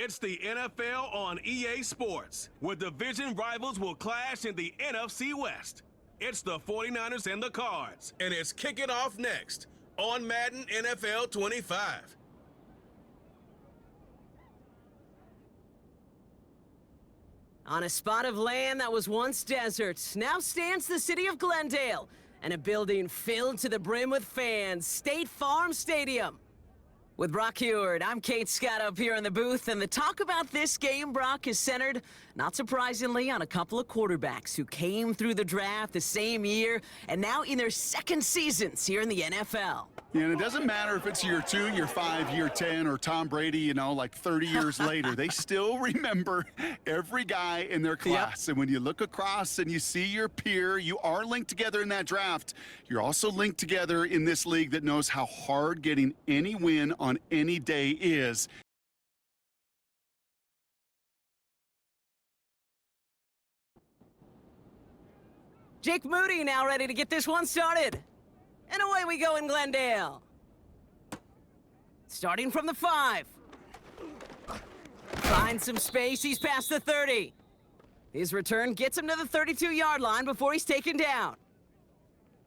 It's the NFL on EA Sports, where division rivals will clash in the NFC West. It's the 49ers and the Cards, and it's kicking off next on Madden NFL 25. On a spot of land that was once desert, now stands the city of Glendale, and a building filled to the brim with fans, State Farm Stadium. With Brock Heward, I'm Kate Scott up here in the booth, and the talk about this game, Brock, is centered, not surprisingly, on a couple of quarterbacks who came through the draft the same year and now in their second seasons here in the NFL. Yeah, and it doesn't matter if it's year 2, year 5, year 10, or Tom Brady, like 30 years later. They still remember every guy in their class. Yep. And when you look across and you see your peer, you are linked together in that draft. You're also linked together in this league that knows how hard getting any win on any day is. Jake Moody now ready to get this one started. And away we go in Glendale. Starting from the 5. Finds some space, he's past the 30. His return gets him to the 32-yard line before he's taken down.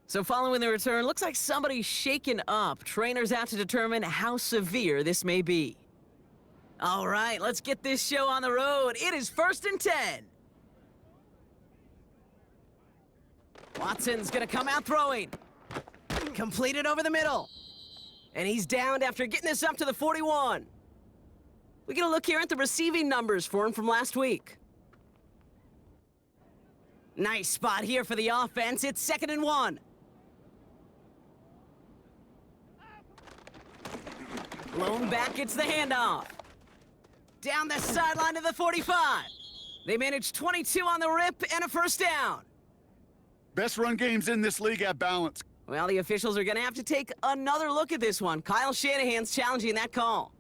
So following the return, looks like somebody's shaken up. Trainers out to determine how severe this may be. All right, let's get this show on the road. It is 1st and 10. Watson's gonna come out throwing. Completed over the middle. And he's downed after getting this up to the 41. We get a look here at the receiving numbers for him from last week. Nice spot here for the offense. It's 2nd and 1. Blown back gets the handoff. Down the sideline to the 45. They managed 22 on the rip and a first down. Best run games in this league at balance. Well, the officials are going to have to take another look at this one. Kyle Shanahan's challenging that call.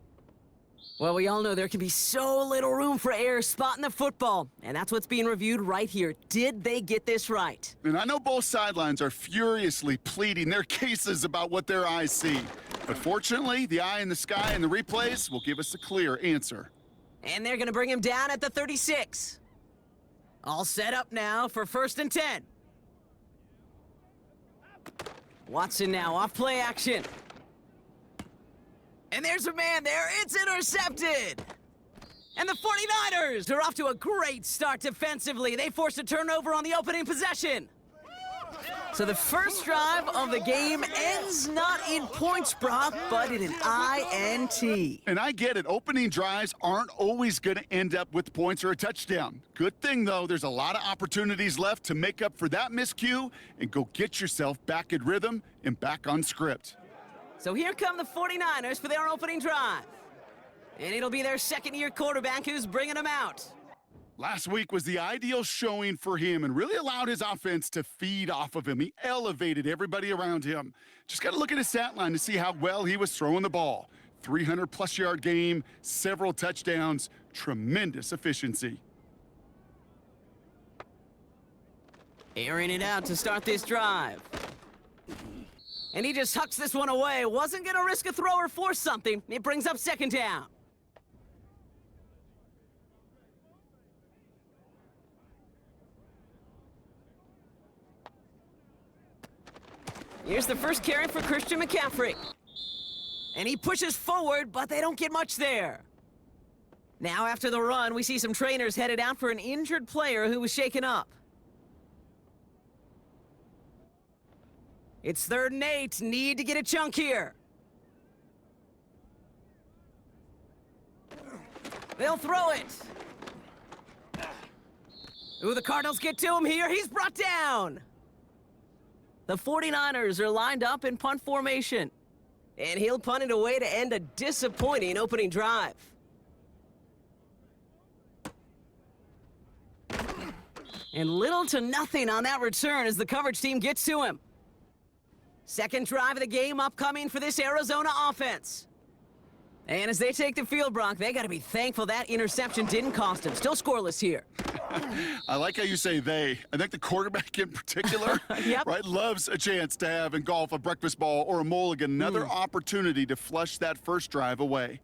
Well, we all know there can be so little room for error spotting the football, and that's what's being reviewed right here. Did they get this right? And I know both sidelines are furiously pleading their cases about what their eyes see. But fortunately, the eye in the sky and the replays will give us a clear answer. And they're going to bring him down at the 36. All set up now for 1st and 10. Watson now off play action. And there's a man there. It's intercepted. And the 49ers are off to a great start defensively. They forced a turnover on the opening possession. So the first drive of the game ends not in points, Brock, but in an INT. And I get it. Opening drives aren't always going to end up with points or a touchdown. Good thing, though, there's a lot of opportunities left to make up for that miscue and go get yourself back in rhythm and back on script. So here come the 49ers for their opening drive. And it'll be their second-year quarterback who's bringing them out. Last week was the ideal showing for him and really allowed his offense to feed off of him. He elevated everybody around him. Just got to look at his stat line to see how well he was throwing the ball. 300-plus yard game, several touchdowns, tremendous efficiency. Airing it out to start this drive. And he just hucks this one away. Wasn't going to risk a throw or force something. It brings up 2nd down. Here's the first carry for Christian McCaffrey. And he pushes forward, but they don't get much there. Now after the run, we see some trainers headed out for an injured player who was shaken up. It's 3rd and 8. Need to get a chunk here. They'll throw it. Ooh, the Cardinals get to him here. He's brought down. The 49ers are lined up in punt formation. And he'll punt it away to end a disappointing opening drive. And little to nothing on that return as the coverage team gets to him. Second drive of the game upcoming for this Arizona offense. And as they take the field, Brock, they got to be thankful that interception didn't cost them. Still scoreless here. I like how you say they. I think the quarterback in particular, Yep. right, loves a chance to have in golf a breakfast ball or a mulligan, another opportunity to flush that first drive away.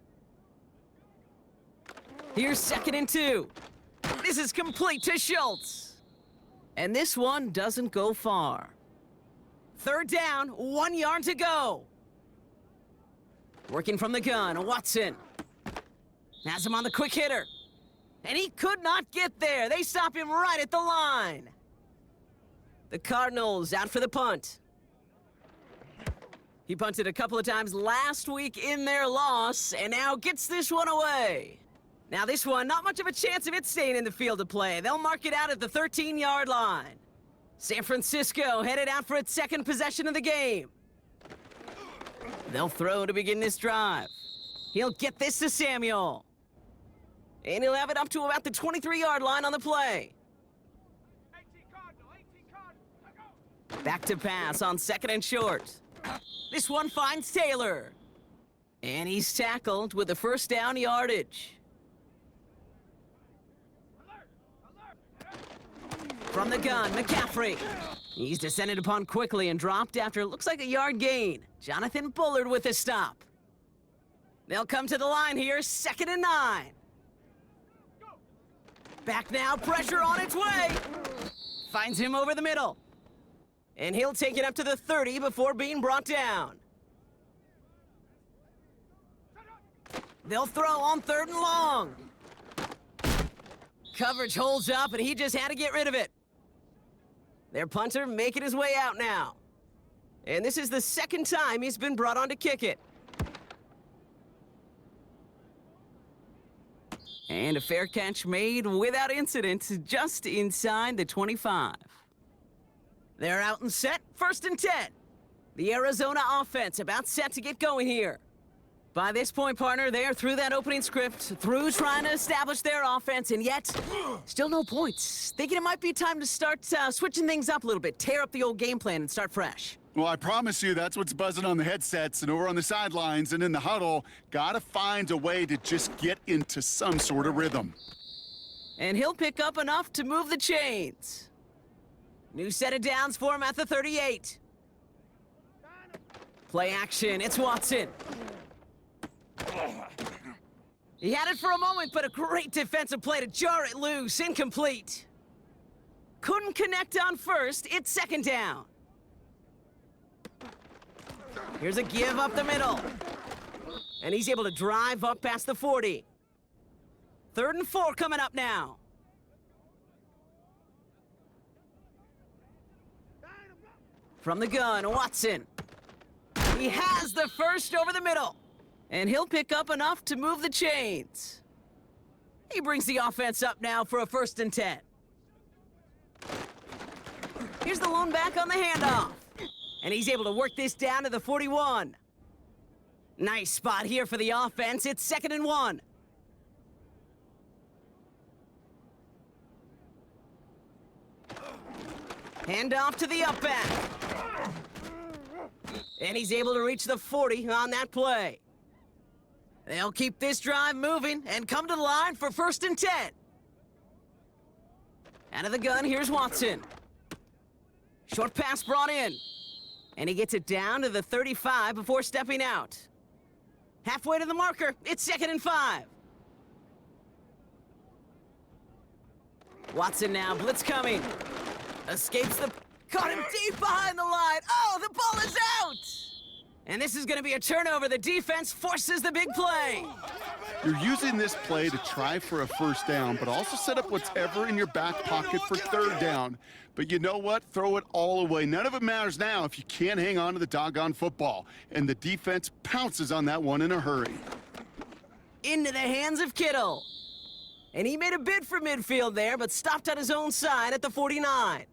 Here's 2nd and 2. This is complete to Schultz. And this one doesn't go far. 3rd down, 1 yard to go. Working from the gun, Watson. Has him on the quick hitter. And he could not get there. They stop him right at the line. The Cardinals out for the punt. He punted a couple of times last week in their loss, and now gets this one away. Now this one, not much of a chance of it staying in the field of play. They'll mark it out at the 13-yard line. San Francisco headed out for its 2nd possession of the game. They'll throw to begin this drive. He'll get this to Samuel. And he'll have it up to about the 23-yard line on the play. Back to pass on 2nd and short. This one finds Taylor. And he's tackled with the 1st down yardage. From the gun, McCaffrey. He's descended upon quickly and dropped after it looks like a yard gain. Jonathan Bullard with a stop. They'll come to the line here, 2nd and 9. Back now, pressure on its way. Finds him over the middle. And he'll take it up to the 30 before being brought down. They'll throw on 3rd and long. Coverage holds up, and he just had to get rid of it. Their punter making his way out now. And this is the 2nd time he's been brought on to kick it. And a fair catch made without incident, just inside the 25. They're out and set, 1st and 10. The Arizona offense about set to get going here. By this point, partner, they are through that opening script, through trying to establish their offense, and yet, still no points. Thinking it might be time to start switching things up a little bit, tear up the old game plan and start fresh. Well, I promise you that's what's buzzing on the headsets and over on the sidelines and in the huddle. Gotta find a way to just get into some sort of rhythm. And he'll pick up enough to move the chains. New set of downs for him at the 38. Play action, it's Watson. He had it for a moment, but a great defensive play to jar it loose. Incomplete. Couldn't connect on 1st. It's 2nd down. Here's a give up the middle. And he's able to drive up past the 40. 3rd and 4 coming up now. From the gun, Watson. He has the 1st over the middle. And he'll pick up enough to move the chains. He brings the offense up now for a 1st and 10. Here's the lone back on the handoff. And he's able to work this down to the 41. Nice spot here for the offense. It's 2nd and 1. Hand off to the up back. And he's able to reach the 40 on that play. They'll keep this drive moving and come to the line for 1st and 10. Out of the gun, here's Watson. Short pass brought in. And he gets it down to the 35 before stepping out. Halfway to the marker, it's 2nd and 5. Watson now, blitz coming. Escapes the... Caught him deep behind the line. Oh, the ball is out! And this is going to be a turnover. The defense forces the big play. You're using this play to try for a 1st down, but also set up whatever in your back pocket for 3rd down. But you know what? Throw it all away. None of it matters now if you can't hang on to the doggone football. And the defense pounces on that one in a hurry. Into the hands of Kittle. And he made a bid for midfield there, but stopped on his own side at the 49.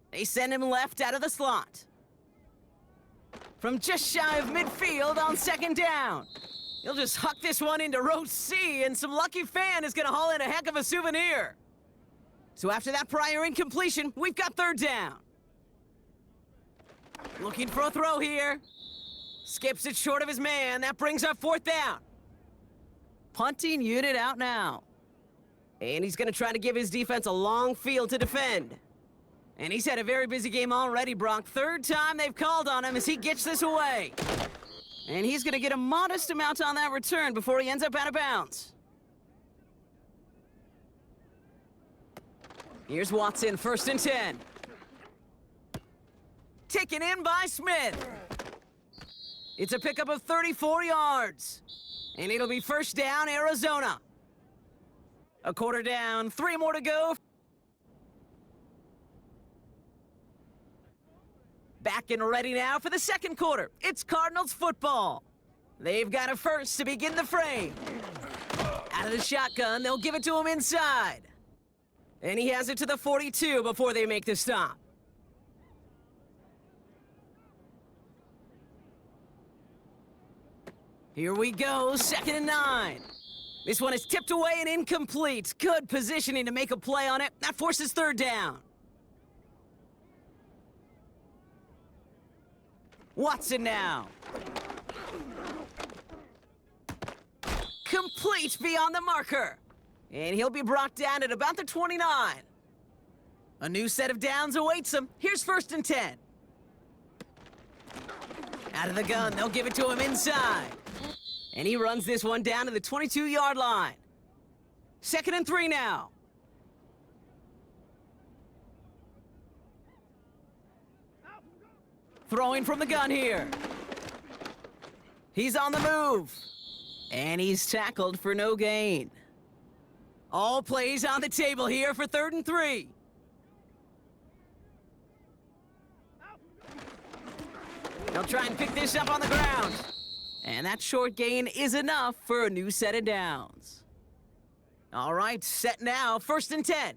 They send him left out of the slot. From just shy of midfield on 2nd down. He'll just huck this one into row C, and some lucky fan is going to haul in a heck of a souvenir. So after that prior incompletion, we've got 3rd down. Looking for a throw here. Skips it short of his man. That brings up 4th down. Punting unit out now. And he's going to try to give his defense a long field to defend. And he's had a very busy game already, Brock. 3rd time they've called on him as he gets this away. And he's going to get a modest amount on that return before he ends up out of bounds. Here's Watson, 1st and 10. Taken in by Smith. It's a pickup of 34 yards. And it'll be 1st down, Arizona. A quarter down, 3 more to go. Back and ready now for the 2nd quarter. It's Cardinals football. They've got a first to begin the frame. Out of the shotgun, they'll give it to him inside. And he has it to the 42 before they make the stop. Here we go, 2nd and 9. This one is tipped away and incomplete. Good positioning to make a play on it. That forces 3rd down. Watson now. Complete beyond the marker. And he'll be brought down at about the 29. A new set of downs awaits him. Here's 1st and 10. Out of the gun, they'll give it to him inside. And he runs this one down to the 22-yard line. 2nd and 3 now. Throwing from the gun here. He's on the move. And he's tackled for no gain. All plays on the table here for 3rd and 3. They'll try and pick this up on the ground. And that short gain is enough for a new set of downs. All right, set now, 1st and 10.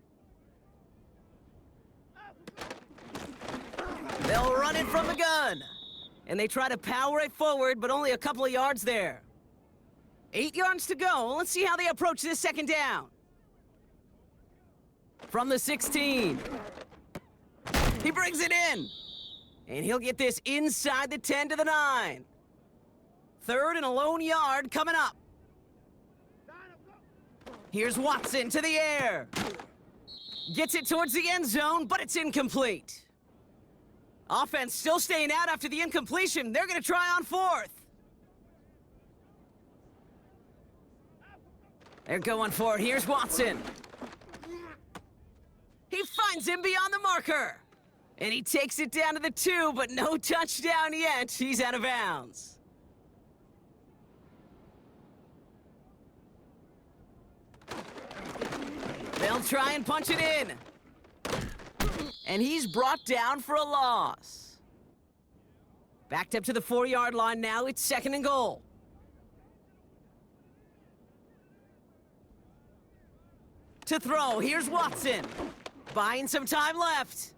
They'll run it from the gun. And they try to power it forward, but only a couple of yards there. 8 yards to go. Let's see how they approach this 2nd down. From the 16. He brings it in. And he'll get this inside the 10 to the 9. 3rd and a lone yard coming up. Here's Watson to the air. Gets it towards the end zone, but it's incomplete. Offense still staying out after the incompletion. They're going to try on 4th. They're going for it. Here's Watson. He finds him beyond the marker. And he takes it down to the 2, but no touchdown yet. He's out of bounds. They'll try and punch it in. And he's brought down for a loss. Backed up to the 4-yard line now. It's 2nd and goal. To throw, here's Watson. Buying some time left.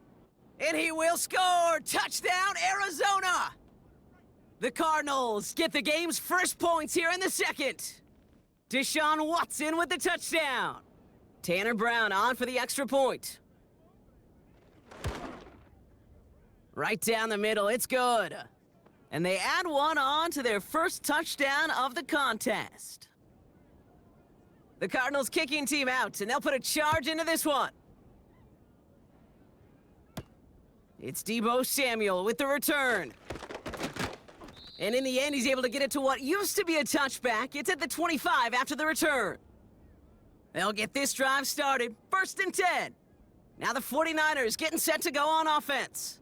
And he will score! Touchdown, Arizona! The Cardinals get the game's first points here in the 2nd. Deshaun Watson with the touchdown. Tanner Brown on for the extra point. Right down the middle, it's good. And they add one on to their first touchdown of the contest. The Cardinals kicking team out, and they'll put a charge into this one. It's Deebo Samuel with the return. And in the end, he's able to get it to what used to be a touchback. It's at the 25 after the return. They'll get this drive started. 1st and 10. Now the 49ers getting set to go on offense.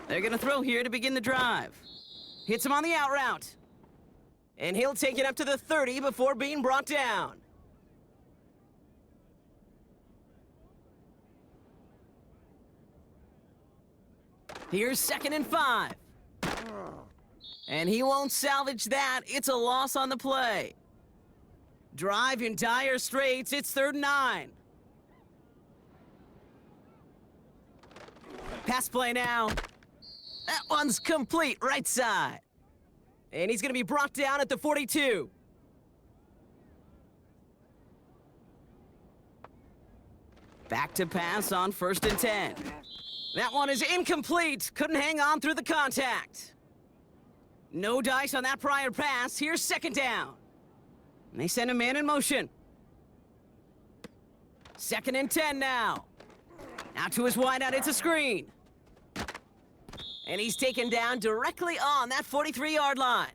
They're going to throw here to begin the drive. Hits him on the out route. And he'll take it up to the 30 before being brought down. Here's 2nd and 5. And he won't salvage that. It's a loss on the play. Drive in dire straits. It's 3rd and 9. Pass play now. That one's complete, right side. And he's going to be brought down at the 42. Back to pass on 1st and 10. That one is incomplete. Couldn't hang on through the contact. No dice on that prior pass. Here's 2nd down. And they send a man in motion. 2nd and 10 now. Now to his wideout, it's a screen. And he's taken down directly on that 43-yard line.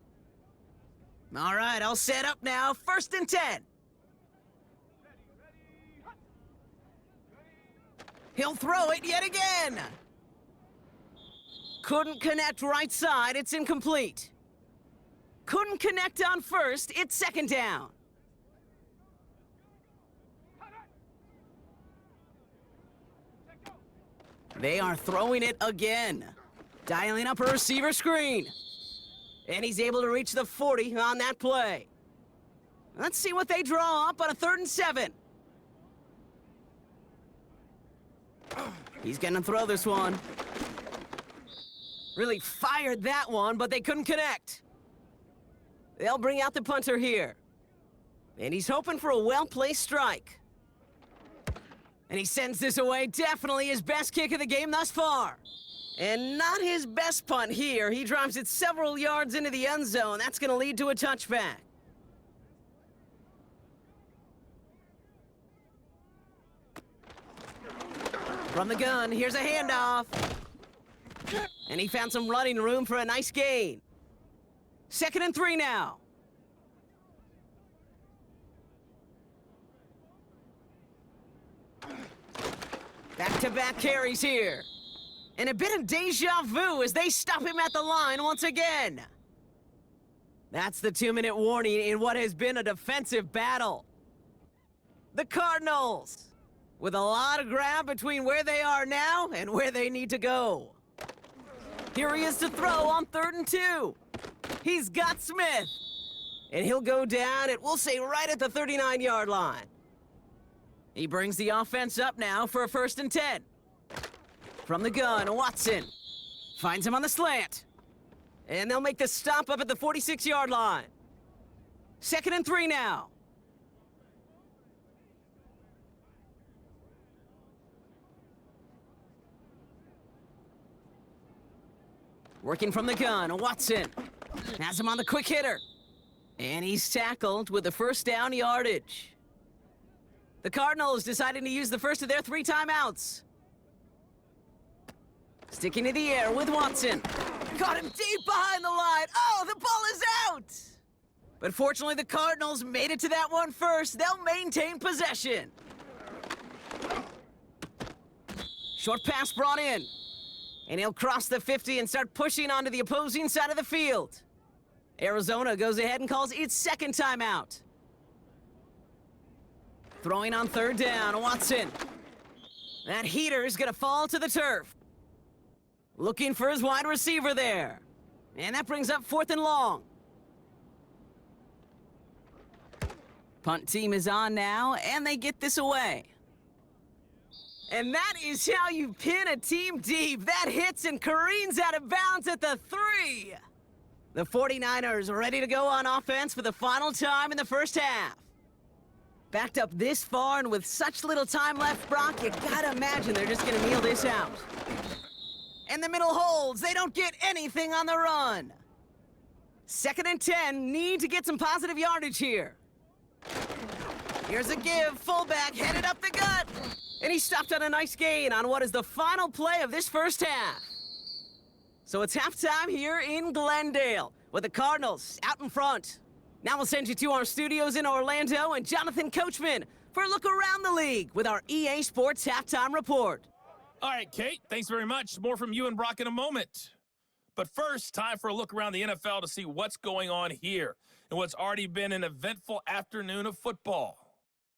All right, all set up now. 1st and 10. He'll throw it yet again. Couldn't connect right side. It's incomplete. Couldn't connect on 1st. It's 2nd down. They are throwing it again. Dialing up a receiver screen. And he's able to reach the 40 on that play. Let's see what they draw up on a 3rd and 7. He's gonna throw this one. Really fired that one, but they couldn't connect. They'll bring out the punter here. And he's hoping for a well-placed strike. And he sends this away. Definitely his best kick of the game thus far. And not his best punt here. He drives it several yards into the end zone. That's going to lead to a touchback. From the gun, here's a handoff. And he found some running room for a nice gain. 2nd and 3 now. Back-to-back carries here. And a bit of deja vu as they stop him at the line once again. That's the 2-minute warning in what has been a defensive battle. The Cardinals, with a lot of ground between where they are now and where they need to go. Here he is to throw on 3rd and 2. He's got Smith. And he'll go down at, we'll say, right at the 39-yard line. He brings the offense up now for a 1st and 10. From the gun, Watson finds him on the slant. And they'll make the stop up at the 46-yard line. 2nd and 3 now. Working from the gun, Watson has him on the quick hitter. And he's tackled with the 1st down yardage. The Cardinals deciding to use the first of their 3 timeouts. Sticking to the air with Watson. Got him deep behind the line. Oh, the ball is out! But fortunately, the Cardinals made it to that one first. They'll maintain possession. Short pass brought in. And he'll cross the 50 and start pushing onto the opposing side of the field. Arizona goes ahead and calls its 2nd timeout. Throwing on 3rd down, Watson. That heater is gonna fall to the turf. Looking for his wide receiver there. And that brings up 4th and long. Punt team is on now, and they get this away. And that is how you pin a team deep. That hits and careens out of bounds at the 3. The 49ers are ready to go on offense for the final time in the first half. Backed up this far and with such little time left, Brock, you gotta imagine they're just gonna kneel this out. And the middle holds. They don't get anything on the run. 2nd and 10. Need to get some positive yardage here. Here's a give. Fullback headed up the gut. And he stopped on a nice gain on what is the final play of this first half. So it's halftime here in Glendale with the Cardinals out in front. Now we'll send you to our studios in Orlando and Jonathan Coachman for a look around the league with our EA Sports Halftime Report. All right, Kate, thanks very much. More from you and Brock in a moment. But first, time for a look around the NFL to see what's going on here and what's already been an eventful afternoon of football.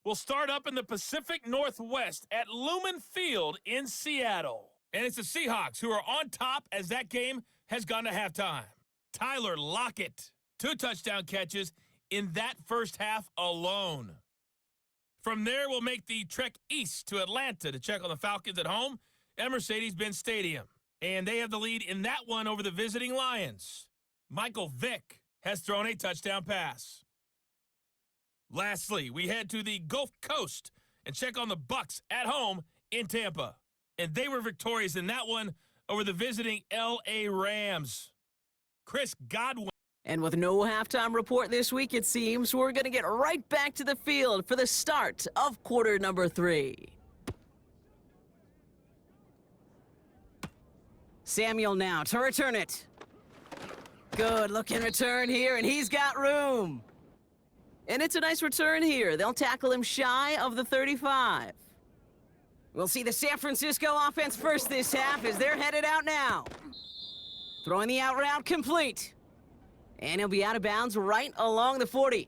We'll start up in the Pacific Northwest at Lumen Field in Seattle. And it's the Seahawks who are on top as that game has gone to halftime. Tyler Lockett, 2 touchdown catches in that first half alone. From there, we'll make the trek east to Atlanta to check on the Falcons at home at Mercedes-Benz Stadium. And they have the lead in that one over the visiting Lions. Michael Vick has thrown a touchdown pass. Lastly, we head to the Gulf Coast and check on the Bucs at home in Tampa. And they were victorious in that one over the visiting L.A. Rams. Chris Godwin. And with no halftime report this week, it seems, we're going to get right back to the field for the start of quarter number 3. Samuel now to return it. Good looking return here, and he's got room. And it's a nice return here. They'll tackle him shy of the 35. We'll see the San Francisco offense first this half as they're headed out now. Throwing the out route complete. And he'll be out of bounds right along the 40.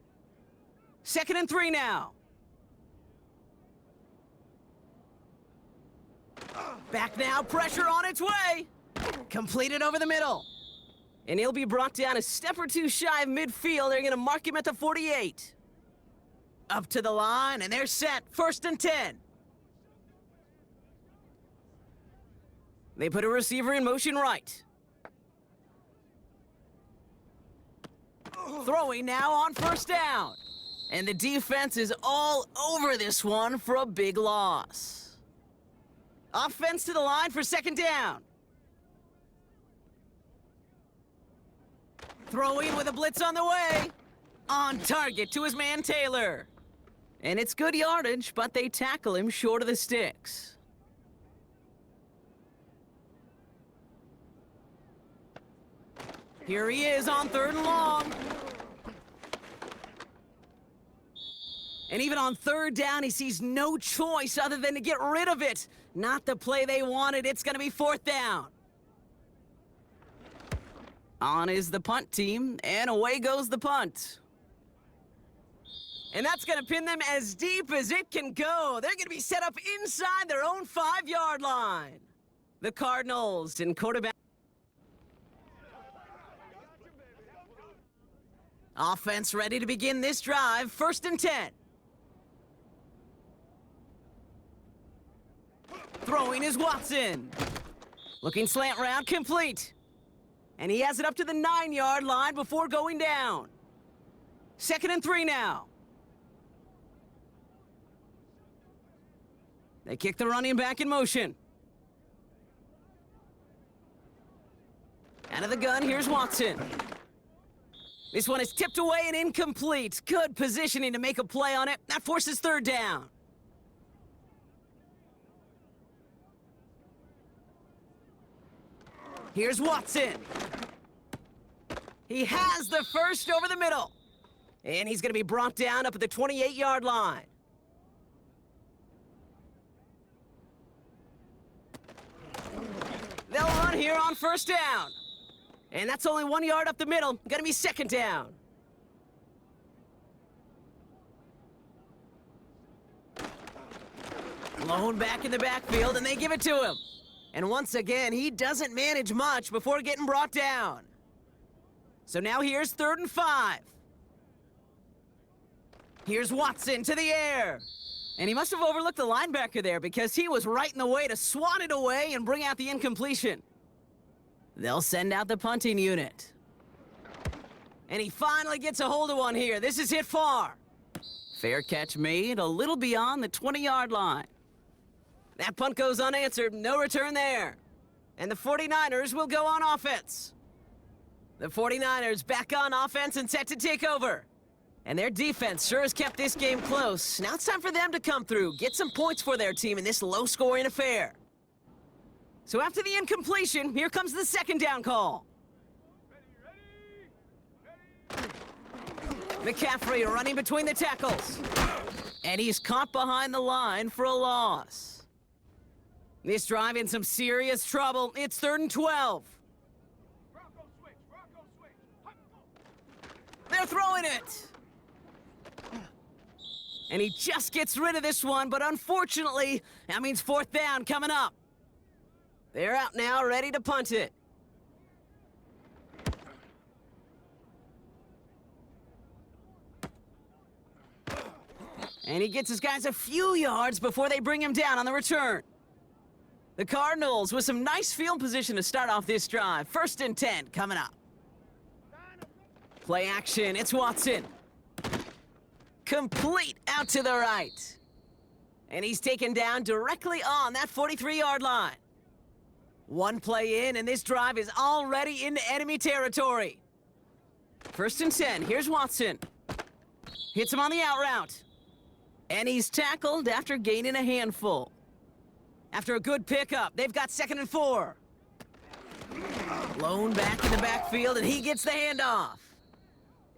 2nd and 3 now. Back now, pressure on its way. Completed over the middle. And he'll be brought down a step or two shy of midfield. They're going to mark him at the 48. Up to the line, and they're set. 1st and 10. They put a receiver in motion right. Throwing now on 1st down. And the defense is all over this one for a big loss. Offense to the line for 2nd down. Throwing with a blitz on the way. On target to his man Taylor. And it's good yardage, but they tackle him short of the sticks. Here he is on 3rd and long. And even on 3rd down, he sees no choice other than to get rid of it. Not the play they wanted. It's going to be 4th down. On is the punt team, and away goes the punt. And that's going to pin them as deep as it can go. They're going to be set up inside their own 5-yard line. The Cardinals in quarterback. Offense ready to begin this drive. 1st and 10. Throwing is Watson. Looking slant route complete. And he has it up to the 9-yard line before going down. 2nd and 3 now. They kick the running back in motion. Out of the gun, here's Watson. This one is tipped away and incomplete. Good positioning to make a play on it. That forces 3rd down. Here's Watson. He has the first over the middle. And he's going to be brought down up at the 28-yard line. They'll run here on 1st down. And that's only 1 yard up the middle. Going to be 2nd down. Blown back in the backfield, and they give it to him. And once again, he doesn't manage much before getting brought down. So now here's 3rd and 5. Here's Watson to the air. And he must have overlooked the linebacker there because he was right in the way to swat it away and bring out the incompletion. They'll send out the punting unit. And he finally gets a hold of one here. This is hit far. Fair catch made a little beyond the 20-yard line. That punt goes unanswered. No return there. And the 49ers will go on offense. The 49ers back on offense and set to take over. And their defense sure has kept this game close. Now it's time for them to come through, get some points for their team in this low-scoring affair. So after the incompletion, here comes the 2nd down call. McCaffrey running between the tackles. And he's caught behind the line for a loss. This drive in some serious trouble. It's 3rd and 12. They're throwing it. And he just gets rid of this one, but unfortunately, that means 4th down coming up. They're out now, ready to punt it. And he gets his guys a few yards before they bring him down on the return. The Cardinals with some nice field position to start off this drive. 1st and 10 coming up. Play action, it's Watson. Complete out to the right. And he's taken down directly on that 43-yard line. One play in, and this drive is already into enemy territory. 1st and 10, here's Watson. Hits him on the out route. And he's tackled after gaining a handful. After a good pickup, they've got 2nd and 4. Blown back in the backfield, and he gets the handoff.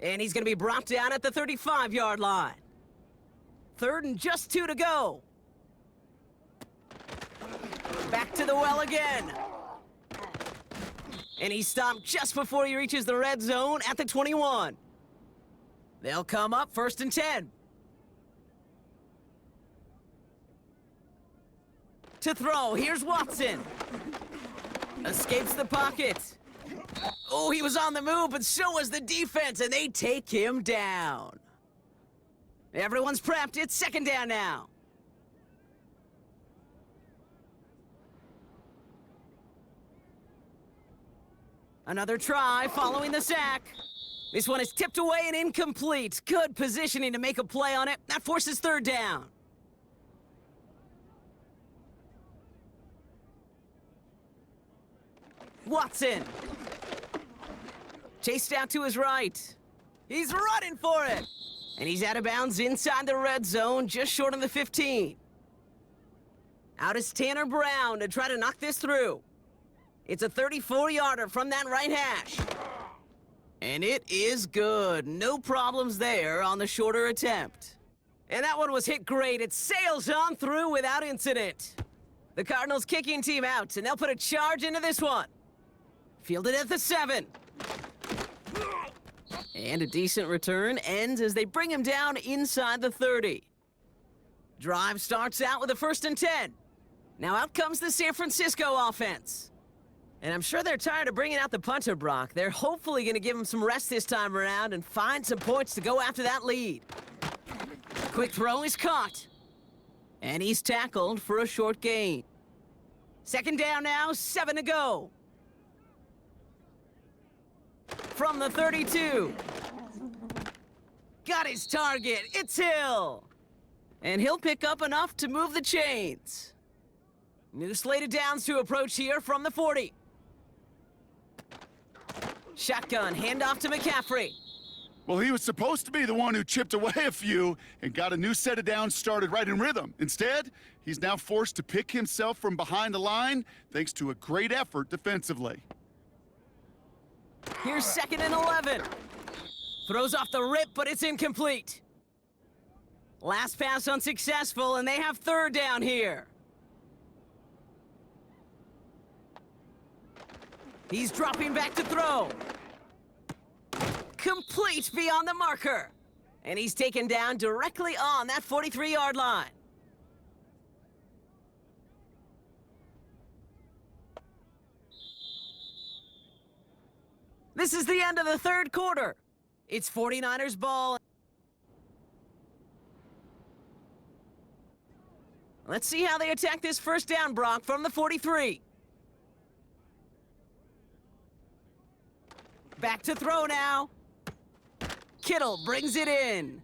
And he's going to be brought down at the 35-yard line. 3rd and just 2 to go. Back to the well again. And he's stopped just before he reaches the red zone at the 21. They'll come up 1st and 10. To throw, here's Watson. Escapes the pocket. Oh, he was on the move, but so was the defense, and they take him down. Everyone's prepped. It's 2nd down now. Another try following the sack. This one is tipped away and incomplete. Good positioning to make a play on it. That forces 3rd down. Watson. Chased out to his right. He's running for it. And he's out of bounds inside the red zone, just short of the 15. Out is Tanner Brown to try to knock this through. It's a 34-yarder from that right hash. And it is good. No problems there on the shorter attempt. And that one was hit great. It sails on through without incident. The Cardinals kicking team out, and they'll put a charge into this one. Fielded at the 7. And a decent return ends as they bring him down inside the 30. Drive starts out with a 1st and 10. Now out comes the San Francisco offense. And I'm sure they're tired of bringing out the punter, Brock. They're hopefully going to give him some rest this time around and find some points to go after that lead. Quick throw is caught. And he's tackled for a short gain. 2nd down now, 7 to go. From the 32. Got his target. It's Hill. And he'll pick up enough to move the chains. New slate of downs to approach here from the 40. Shotgun, handoff to McCaffrey. Well, he was supposed to be the one who chipped away a few and got a new set of downs started right in rhythm. Instead, he's now forced to pick himself from behind the line thanks to a great effort defensively. Here's 2nd and 11. Throws off the rip, but it's incomplete. Last pass unsuccessful, and they have 3rd down here. He's dropping back to throw. Complete beyond the marker. And he's taken down directly on that 43-yard line. This is the end of the 3rd quarter. It's 49ers ball. Let's see how they attack this 1st down, Brock, from the 43. Back to throw now. Kittle brings it in.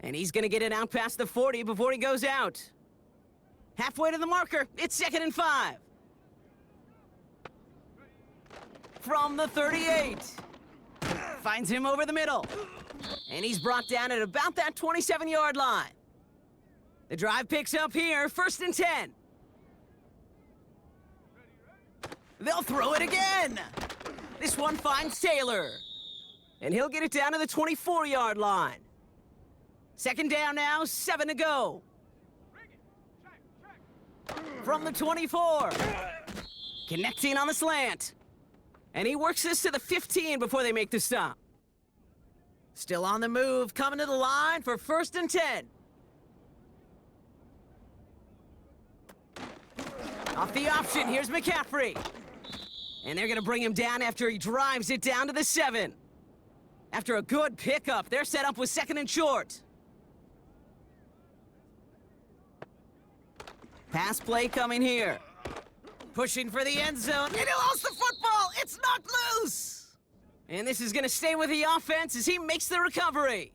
And he's going to get it out past the 40 before he goes out. Halfway to the marker. It's 2nd and 5. From the 38. Finds him over the middle. And he's brought down at about that 27-yard line. The drive picks up here, 1st and 10. They'll throw it again. This one finds Taylor. And he'll get it down to the 24-yard line. 2nd down now, 7 to go. From the 24. Connecting on the slant. And he works this to the 15 before they make the stop. Still on the move, coming to the line for 1st and 10. Off the option, here's McCaffrey. And they're going to bring him down after he drives it down to the 7. After a good pickup, they're set up with 2nd and short. Pass play coming here. Pushing for the end zone, and he lost the football! It's knocked loose! And this is going to stay with the offense as he makes the recovery.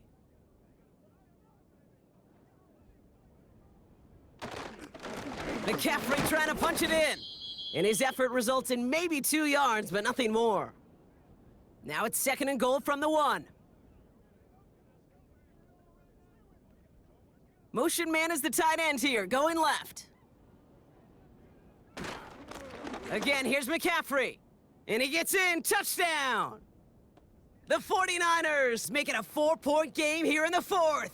McCaffrey trying to punch it in. And his effort results in maybe 2 yards, but nothing more. Now it's 2nd and goal from the 1. Motion man is the tight end here, going left. Again, here's McCaffrey. And he gets in, touchdown! The 49ers make it a 4-point game here in the fourth.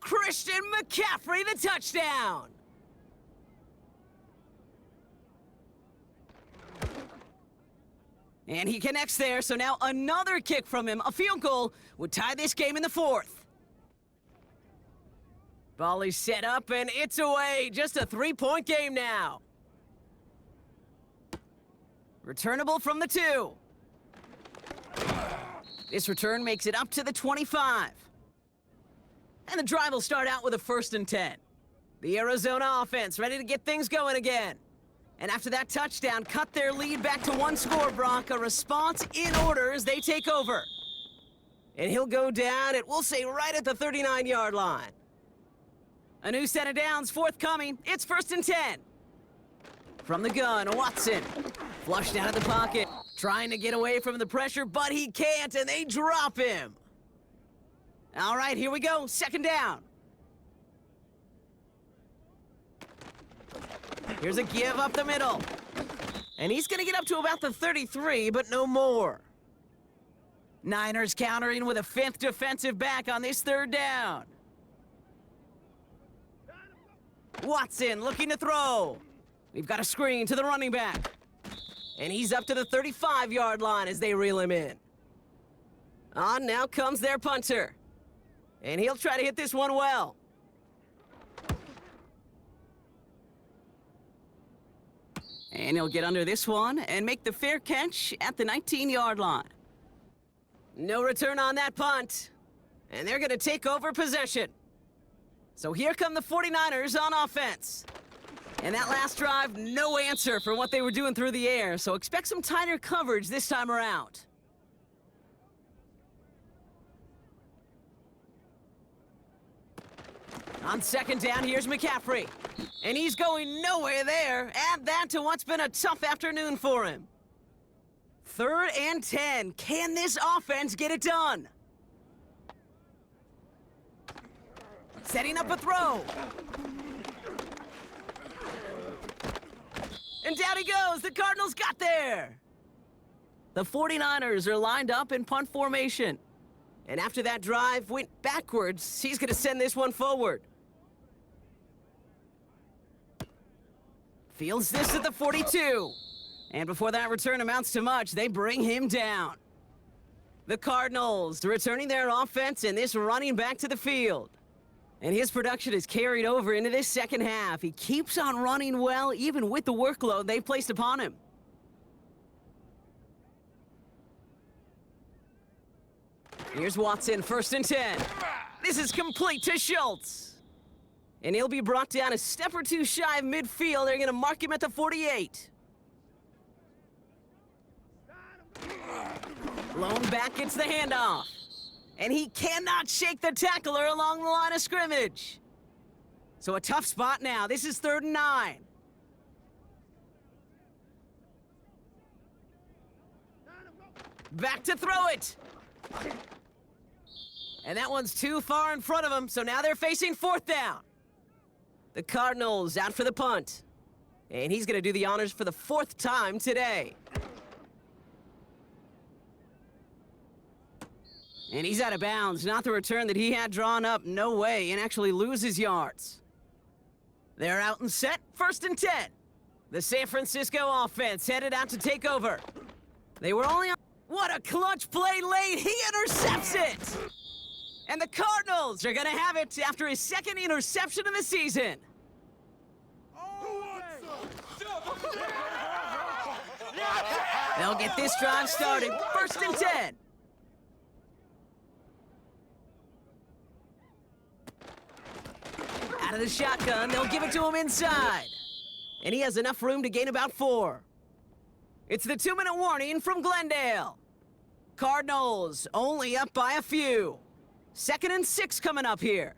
Christian McCaffrey, the touchdown! And he connects there, so now another kick from him. A field goal would tie this game in the fourth. Ball is set up, and it's away. Just a 3-point game now. Returnable from the 2. This return makes it up to the 25. And the drive will start out with a 1st and 10. The Arizona offense ready to get things going again. And after that touchdown, cut their lead back to 1 score, Brock. A response in order as they take over. And he'll go down, we'll say right at the 39-yard line. A new set of downs forthcoming. It's 1st and 10. From the gun, Watson. Flushed out of the pocket. Trying to get away from the pressure, but he can't, and they drop him. All right, here we go. 2nd down. Here's a give up the middle. And he's going to get up to about the 33, but no more. Niners countering with a 5th defensive back on this 3rd down. Watson looking to throw. We've got a screen to the running back. And he's up to the 35-yard line as they reel him in. On now comes their punter. And he'll try to hit this one well. And he'll get under this one and make the fair catch at the 19-yard line. No return on that punt. And they're going to take over possession. So here come the 49ers on offense. And that last drive, no answer for what they were doing through the air, so expect some tighter coverage this time around. On 2nd down, here's McCaffrey. And he's going nowhere there. Add that to what's been a tough afternoon for him. 3rd and 10. Can this offense get it done? Setting up a throw. And down he goes. The Cardinals got there. The 49ers are lined up in punt formation. And after that drive went backwards, he's going to send this one forward. Fields this at the 42. And before that return amounts to much, they bring him down. The Cardinals returning their offense and this running back to the field. And his production is carried over into this 2nd half. He keeps on running well, even with the workload they placed upon him. Here's Watson, 1st and 10. This is complete to Schultz. And he'll be brought down a step or two shy of midfield. They're going to mark him at the 48. Blown back gets the handoff. And he cannot shake the tackler along the line of scrimmage. So a tough spot now. This is 3rd and 9. Back to throw it. And that one's too far in front of him, so now they're facing 4th down. The Cardinals out for the punt. And he's going to do the honors for the 4th time today. And he's out of bounds. Not the return that he had drawn up. No way. And actually loses yards. They're out and set. 1st and 10. The San Francisco offense headed out to take over. They were only on... What a clutch play late. He intercepts it. And the Cardinals are going to have it after his 2nd interception of the season. They'll get this drive started. 1st and 10. Out of the shotgun, they'll give it to him inside. And he has enough room to gain about 4. It's the 2-minute warning from Glendale. Cardinals only up by a few. 2nd and 6 coming up here.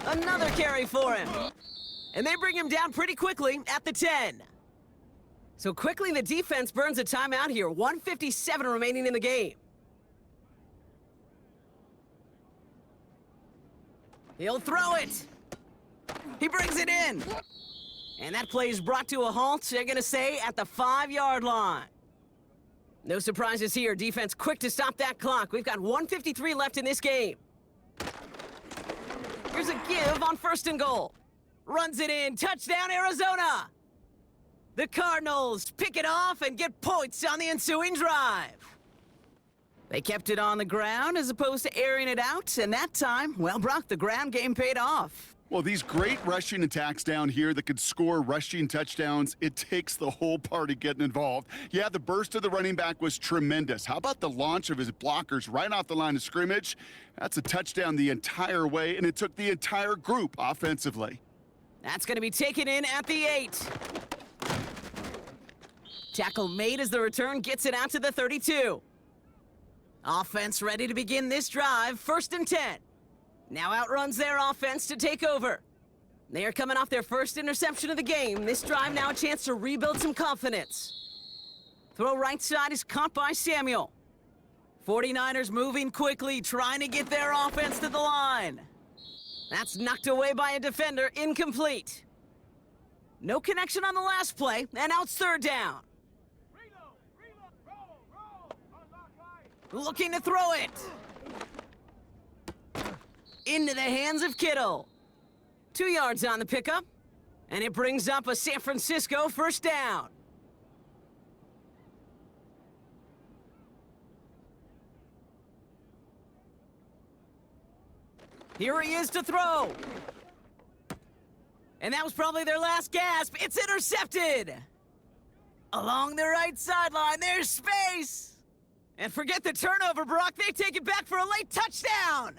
Another carry for him. And they bring him down pretty quickly at the 10. So quickly the defense burns a timeout here. 1:57 remaining in the game. He'll throw it. He brings it in. And that play is brought to a halt, they're going to say, at the 5-yard line. No surprises here. Defense quick to stop that clock. We've got 1:53 left in this game. Here's a give on 1st and goal. Runs it in. Touchdown, Arizona. The Cardinals pick it off and get points on the ensuing drive. They kept it on the ground as opposed to airing it out, and that time, well, Brock, the ground game paid off. Well, these great rushing attacks down here that could score rushing touchdowns, it takes the whole party getting involved. Yeah, the burst of the running back was tremendous. How about the launch of his blockers right off the line of scrimmage? That's a touchdown the entire way, and it took the entire group offensively. That's going to be taken in at the 8. Tackle made as the return gets it out to the 32. Offense ready to begin this drive, 1st and 10. Now outruns their offense to take over. They are coming off their first interception of the game. This drive now a chance to rebuild some confidence. Throw right side is caught by Samuel. 49ers moving quickly, trying to get their offense to the line. That's knocked away by a defender, incomplete. No connection on the last play, and now it's 3rd down. Looking to throw it. Into the hands of Kittle. 2 yards on the pickup, and it brings up a San Francisco 1st down. Here he is to throw. And that was probably their last gasp. It's intercepted. Along the right sideline, there's space. And forget the turnover, Brock. They take it back for a late touchdown.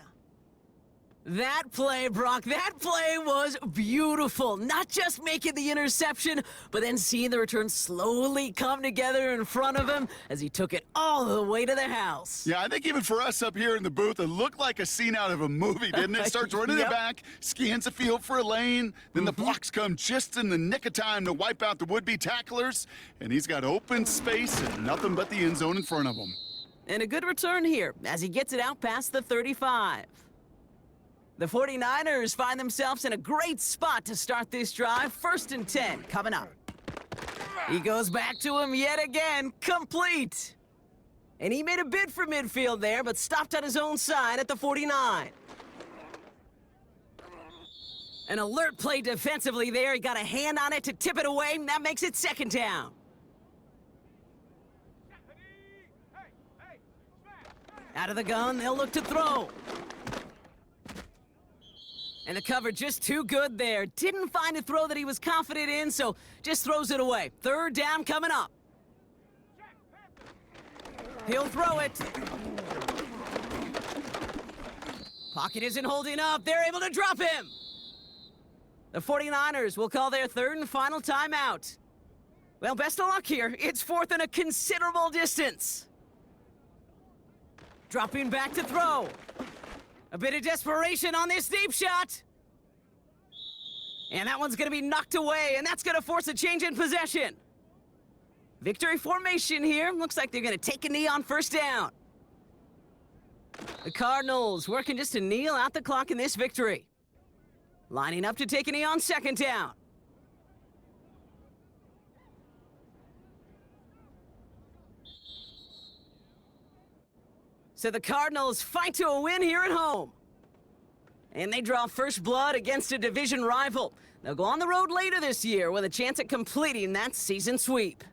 That play, Brock, that play was beautiful. Not just making the interception, but then seeing the return slowly come together in front of him as he took it all the way to the house. Yeah, I think even for us up here in the booth, it looked like a scene out of a movie, didn't it? Starts running it back, scans the field for a lane, then the blocks come just in the nick of time to wipe out the would-be tacklers, and he's got open space and nothing but the end zone in front of him. And a good return here as he gets it out past the 35. The 49ers find themselves in a great spot to start this drive. 1st and 10 coming up. He goes back to him yet again, complete. And he made a bid for midfield there, but stopped on his own side at the 49. An alert play defensively there. He got a hand on it to tip it away, and that makes it 2nd down. Out of the gun, they'll look to throw. And the cover just too good there. Didn't find a throw that he was confident in, so just throws it away. 3rd down coming up. He'll throw it. Pocket isn't holding up. They're able to drop him. The 49ers will call their 3rd and final timeout. Well, best of luck here. It's 4th and a considerable distance. Dropping back to throw. A bit of desperation on this deep shot. And that one's going to be knocked away, and that's going to force a change in possession. Victory formation here. Looks like they're going to take a knee on 1st down. The Cardinals working just to kneel out the clock in this victory. Lining up to take a knee on 2nd down. So the Cardinals fight to a win here at home. And they draw first blood against a division rival. They'll go on the road later this year with a chance at completing that season sweep.